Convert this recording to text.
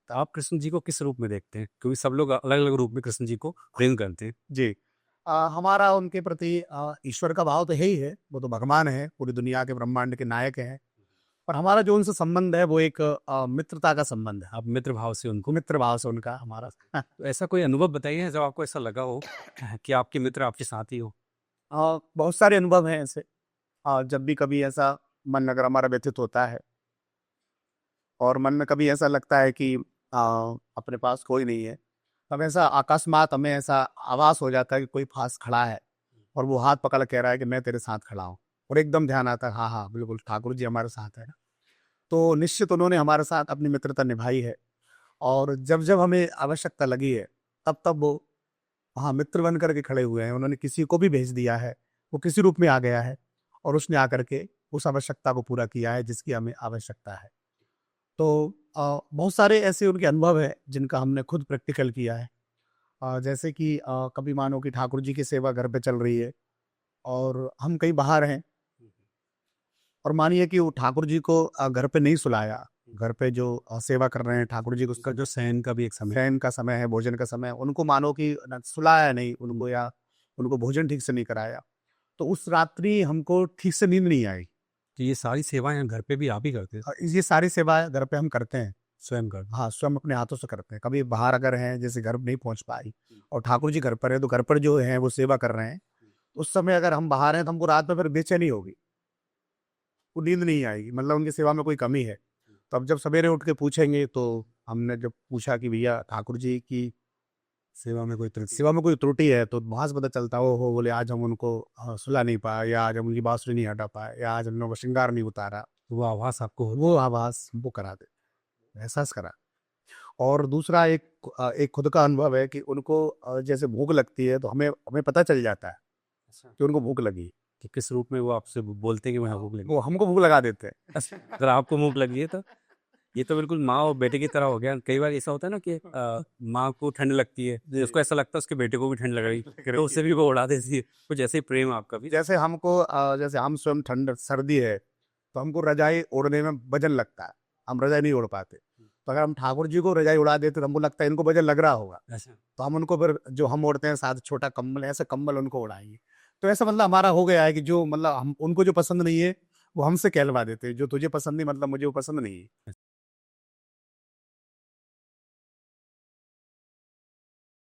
लगता है। आप कृष्ण जी को किस रूप में देखते हैं? क्योंकि सब लोग अलग-अलग रूप में कृष्ण जी को प्रेम करते हैं। जी। हमारा उनके प्रति ईश्वर का भाव तो है ही है, वो तो भगवान है, पूरी दुनिया के ब्रह्मांड के नायक हैं। पर हमारा जो उनसे संबंध है वो एक मित्रता का संबंध है। आप मित्र भाव से उनको मित्र भाव से उनका हमारा तो ऐसा कोई अनुभव बताइए जब आपको ऐसा लगा हो कि आपके मित्र आपके साथी हो? बहुत सारे अनुभव हैं ऐसे। जब भी कभी ऐसा मन अगर हमारा व्यथित होता है और मन में कभी ऐसा लगता है कि अपने पास कोई नहीं है, तब ऐसा अकस्मात हमें ऐसा आभास हो जाता है कि कोई पास खड़ा है और वो हाथ पकड़ के कह रहा है कि मैं तेरे साथ खड़ा हूँ। और एकदम ध्यान आता है, हाँ हाँ बिल्कुल ठाकुर जी हमारे साथ है। तो निश्चित उन्होंने हमारे साथ अपनी मित्रता निभाई है। और जब जब हमें आवश्यकता लगी है, तब तब वो वहाँ मित्र बन करके खड़े हुए हैं। उन्होंने किसी को भी भेज दिया है, वो किसी रूप में आ गया है और उसने आकर के उस आवश्यकता को पूरा किया है जिसकी हमें आवश्यकता है। तो बहुत सारे ऐसे उनके अनुभव हैं जिनका हमने खुद प्रैक्टिकल किया है। जैसे कि कभी मानो कि ठाकुर जी की सेवा घर पे चल रही है और हम कहीं बाहर हैं और मानिए कि वो ठाकुर जी को घर पे नहीं सुलाया। घर पे जो सेवा कर रहे हैं ठाकुर जी को, उसका जो शयन का भी एक समय शयन का समय है, भोजन का समय है, उनको मानो कि सुलाया नहीं उनको, या उनको भोजन ठीक से नहीं कराया। तो उस रात्रि हमको ठीक से नींद नहीं आई। तो ये सारी सेवाएँ घर पे भी आप ही करते हैं? ये सारी सेवाएं घर पे हम करते हैं। स्वयं करते हैं? हाँ, स्वयं अपने हाथों से करते हैं। कभी बाहर अगर हैं, जैसे घर नहीं पहुँच पाई और ठाकुर जी घर पर है, तो घर पर जो है वो सेवा कर रहे हैं। उस समय अगर हम बाहर हैं तो हमको रात में फिर बेचैनी होगी, वो नींद नहीं आएगी, मतलब उनकी सेवा में कोई कमी है। तो अब जब सवेरे उठ के पूछेंगे, तो हमने जब पूछा कि भैया ठाकुर जी की सेवा में कोई त्रुटि है, तो वहाँ से पता चलता है, ओहो! बोले आज हम उनको सुला नहीं पाए, या आज हम उनकी बाँसुरी नहीं हटा पाए, या आज हमने उनका श्रृंगार नहीं उतारा। तो वो आभास आपको हो वो आभास वो करा दे, एहसास करा। और दूसरा एक खुद का अनुभव है कि उनको जैसे भूख लगती है, तो हमें हमें पता चल जाता है अच्छा। कि उनको भूख लगी। कि किस रूप में वो आपसे बोलते हैं कि मैं भूख लगी? वो हमको भूख लगा देते हैं। अच्छा, अगर आपको भूख लगी है तो? ये तो बिल्कुल माँ और बेटे की तरह हो गया। कई बार ऐसा होता है ना कि माँ को ठंड लगती है, तो उसको ऐसा लगता है उसके बेटे को भी ठंड लग रही है, तो उससे भी वो उड़ा देती है। कुछ ऐसे ही प्रेम आपका भी? जैसे हमको जैसे हम स्वयं ठंड सर्दी है, तो हमको रजाई ओढ़ने में वजन लगता है, हम रजाई नहीं ओढ़ पाते। तो अगर हम ठाकुर जी को रजाई उड़ा देते तो हमको लगता है इनको वजन लग रहा होगा, अच्छा। तो हम उनको फिर जो हम ओढ़ते हैं साथ छोटा कंबल, ऐसे कंबल उनको उड़ाएंगे। तो ऐसा मतलब हमारा हो गया है कि जो मतलब हम उनको जो पसंद नहीं है वो हमसे कहलवा देते हैं, जो तुझे पसंद नहीं मतलब मुझे वो पसंद नहीं है।